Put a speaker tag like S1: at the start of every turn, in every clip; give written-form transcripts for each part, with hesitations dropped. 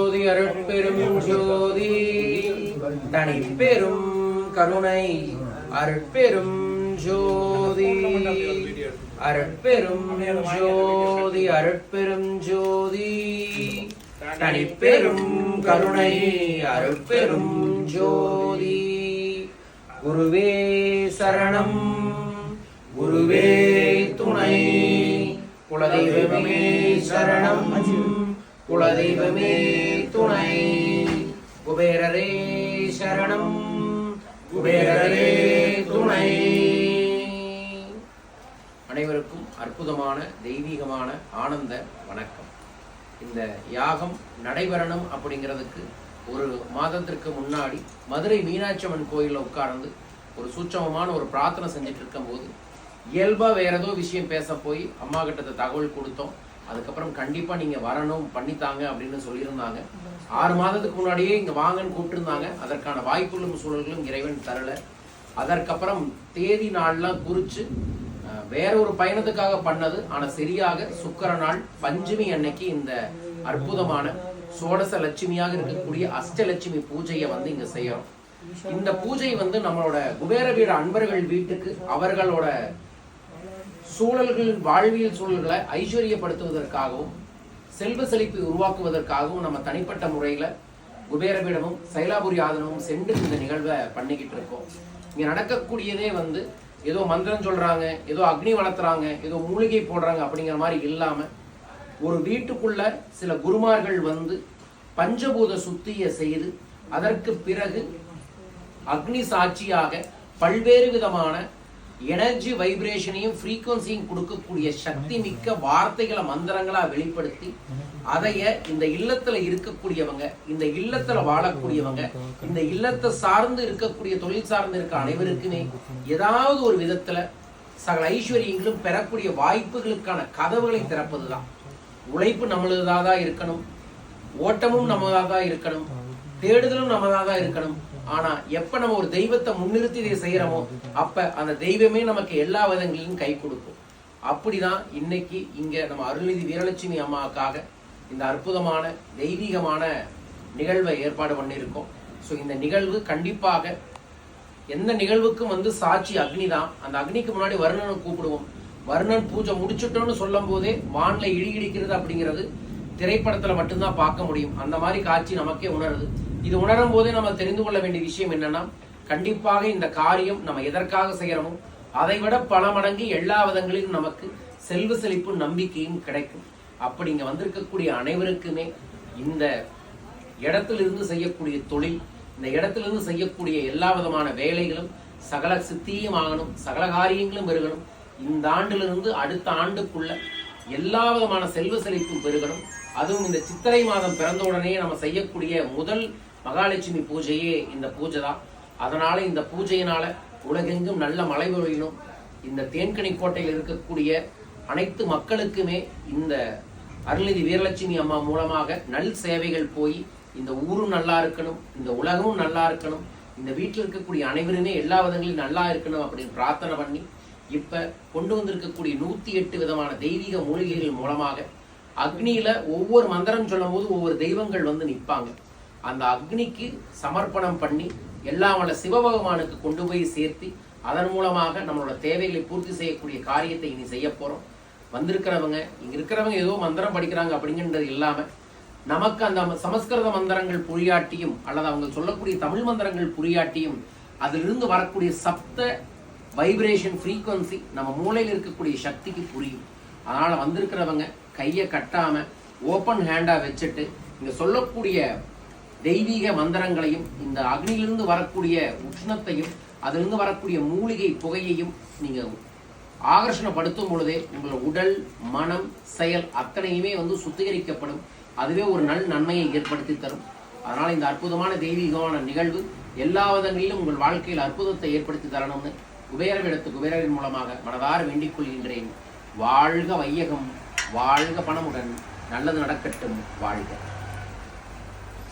S1: ஜோதி அருட்பெரும் ஜோதி தனிப்பெரும் கருணை அருட்பெரும் ஜோதி அருட்பெரும் ஜோதி அருட்பெரும் ஜோதி தனிப்பெரும் கருணை அருட்பெரும் ஜோதி. குருவே சரணம், குருவே துணை, குலதெய்வமே சரணம், குலதெய்வமே துணை, குபேரரே சரணம், குபேரரே துணை. அனைவருக்கும் அற்புதமான தெய்வீகமான ஆனந்த வணக்கம். இந்த யாகம் நடைபெறணும் அப்படிங்கிறதுக்கு ஒரு மாதத்திற்கு முன்னாடி மதுரை மீனாட்சி அம்மன் கோயிலில் உட்கார்ந்து ஒரு சூட்சமமான ஒரு பிரார்த்தனை செஞ்சுட்டு இருக்கும்போது இயல்பாக வேற ஏதோ விஷயம் பேச போய் அம்மா கிட்ட தகவல் கொடுத்தோம். அதுக்கப்புறம் கண்டிப்பாக நீங்கள் வரணும் பண்ணித்தாங்க அப்படின்னு சொல்லியிருந்தாங்க. 6 மாதத்துக்கு முன்னாடியே இங்கே வாங்கன்னு கூப்பிட்டுருந்தாங்க. அதற்கான வாய்ப்புகளும் சூழல்களும் இறைவன் தரலை. அதற்கப்புறம் தேதி நாள்லாம் குறித்து வேற ஒரு பயணத்துக்காக பண்ணது. ஆனால் சரியாக சுக்கிர நாள் பஞ்சமி அன்னைக்கு இந்த அற்புதமான சோடச லட்சுமியாக இருக்கக்கூடிய அஷ்டலட்சுமி பூஜையை இங்க செய்யறோம். இந்த பூஜை நம்மளோட குபேர வீடு அன்பர்கள் வீட்டுக்கு அவர்களோட சூழல்கள் வாழ்வியல் சூழல்களை ஐஸ்வர்யப்படுத்துவதற்காகவும் செல்வ செழிப்பை உருவாக்குவதற்காகவும் நம்ம தனிப்பட்ட முறையில குபேரபீடமும் சைலாபுரி ஆதனமும் சென்று இந்த நிகழ்வை பண்ணிக்கிட்டு இருக்கோம். இங்க நடக்கக்கூடியதே ஏதோ மந்திரம் சொல்றாங்க, ஏதோ அக்னி வளர்த்துறாங்க, ஏதோ மூலிகை போடுறாங்க அப்படிங்கிற மாதிரி இல்லாம ஒரு வீட்டுக்குள்ள சில குருமார்கள் பஞ்சபூத சுத்தியை செய்து அதற்கு பிறகு அக்னி சாட்சியாக பல்வேறு விதமான எனர்ஜி வைப்ரேஷனையும் ஃப்ரீக்வன்சியும் கொடுக்கக்கூடிய சக்தி மிக்க வார்த்தைகளை மந்திரங்களா வெளிப்படுத்தி அதைய இந்த இல்லத்துல இருக்கக்கூடியவங்க, இந்த இல்லத்துல வாழக்கூடியவங்க, இந்த இல்லத்தை சார்ந்து இருக்கக்கூடிய தொழில் சார்ந்து இருக்க அனைவருக்குமே ஏதாவது ஒரு விதத்துல சகல ஐஸ்வர்யங்களும் பெறக்கூடிய வாய்ப்புகளுக்கான கதவுகளை திறப்பதுதான். உழைப்பு நம்மளதாக இருக்கணும், ஓட்டமும் நம்மதாக இருக்கணும், தேடுதலும் நம்மதாக இருக்கணும். ஆனா எப்ப நம்ம ஒரு தெய்வத்தை முன்னிறுத்தி இதை செய்யறோமோ அப்ப அந்த தெய்வமே நமக்கு எல்லா விதங்களிலும் கை கொடுக்கும். அப்படிதான் இன்னைக்கு இங்க நம்ம அருள்நிதி வீரலட்சுமி அம்மாவுக்காக இந்த அற்புதமான தெய்வீகமான நிகழ்வை ஏற்பாடு பண்ணியிருக்கோம். ஸோ இந்த நிகழ்வு கண்டிப்பாக எந்த நிகழ்வுக்கும் சாட்சி அக்னி தான். அந்த அக்னிக்கு முன்னாடி வருணனை கூப்பிடுவோம். வருணன் பூஜை முடிச்சுட்டோம்னு சொல்லும் போதே வான்ல இடிக்கிறது அப்படிங்கிறது திரைப்படத்துல மட்டும்தான் பார்க்க முடியும். அந்த மாதிரி காட்சி நமக்கே உணருது. இது உணரும் போதே நம்ம தெரிந்து கொள்ள வேண்டிய விஷயம் என்னன்னா, கண்டிப்பாக இந்த காரியம் நம்ம எதற்காக செய்யறோமோ அதை விட பல மடங்கு எல்லா விதங்களிலும் நமக்கு செல்வ செழிப்பு நம்பிக்கையும் கிடைக்கும். அப்படி இங்க வந்திருக்கக்கூடிய அனைவருக்குமே இந்த இடத்திலிருந்து செய்யக்கூடிய தொழில், இந்த இடத்திலிருந்து செய்யக்கூடிய எல்லா விதமான வேலைகளும் சகல சித்தியும் ஆகணும், சகல காரியங்களும் பெருகணும். இந்த ஆண்டிலிருந்து அடுத்த ஆண்டுக்குள்ள எல்லா விதமான செல்வ செழிப்பும் பெருகணும். அதுவும் இந்த சித்திரை மாதம் பிறந்த உடனே நம்ம செய்யக்கூடிய முதல் மகாலட்சுமி பூஜையே இந்த பூஜை தான். அதனால இந்த பூஜையினால உலகெங்கும் நல்ல மழை பொழியணும். இந்த தேன்கனி கோட்டையில் இருக்கக்கூடிய அனைத்து மக்களுக்குமே இந்த அருள்நிதி வீரலட்சுமி அம்மா மூலமாக நல் சேவைகள் போய் இந்த ஊரும் நல்லா இருக்கணும், இந்த உலகமும் நல்லா இருக்கணும், இந்த வீட்டில் இருக்கக்கூடிய அனைவருமே எல்லா விதங்களிலும் நல்லா இருக்கணும் அப்படின்னு பிரார்த்தனை பண்ணி இப்ப கொண்டு வந்திருக்கக்கூடிய 108 விதமான தெய்வீக மூலிகைகள் மூலமாக அக்னியில ஒவ்வொரு மந்திரம் சொல்லும் போது ஒவ்வொரு தெய்வங்கள் நிற்பாங்க. அந்த அக்னிக்கு சமர்ப்பணம் பண்ணி எல்லாம் வல்ல சிவபகவானுக்கு கொண்டு போய் சேர்த்து அதன் மூலமாக நம்மளோட தேவைகளை பூர்த்தி செய்யக்கூடிய காரியத்தை இனி செய்ய போறோம். வந்திருக்கிறவங்க இங்க இருக்கிறவங்க ஏதோ மந்திரம் படிக்கிறாங்க அப்படிங்கிறது இல்லாம நமக்கு அந்த சமஸ்கிருத மந்திரங்கள் புரியாட்டியும் அல்லது அவங்க சொல்லக்கூடிய தமிழ் மந்திரங்கள் புரியாட்டியும் அதிலிருந்து வரக்கூடிய சப்த வைப்ரேஷன் ஃப்ரீக்வன்சி நம்ம மூளையில் இருக்கக்கூடிய சக்திக்கு புரியும். அதனால வந்திருக்கிறவங்க கையை கட்டாம ஓப்பன் ஹேண்டா வச்சுட்டு இங்க சொல்லக்கூடிய தெய்வீக மந்திரங்களையும் இந்த அக்னியிலிருந்து வரக்கூடிய உஷ்ணத்தையும் அதிலிருந்து வரக்கூடிய மூலிகை புகையையும் நீங்க ஆகர்ஷணப்படுத்தும் பொழுதே உங்களோட உடல் மனம் செயல் அத்தனையுமே சுத்திகரிக்கப்படும். அதுவே ஒரு நன்மையை ஏற்படுத்தி தரும். அதனால இந்த அற்புதமான தெய்வீகமான நிகழ்வு எல்லா விதங்களிலும் உங்கள் வாழ்க்கையில் அற்புதத்தை ஏற்படுத்தி தரணும்னு குபேரவின் மூலமாக மனதார வேண்டிக் கொள்கின்றேன். வாழ்க வையகம், வாழ்க பணமுடன், நல்லது நடக்கட்டும், வாழ்க.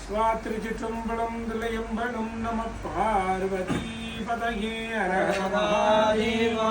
S2: ஸ்வாத்ரிஜும்பலம் திலயம்பலம் நம பார்வதி பதயே அரஹர மகாதேவா.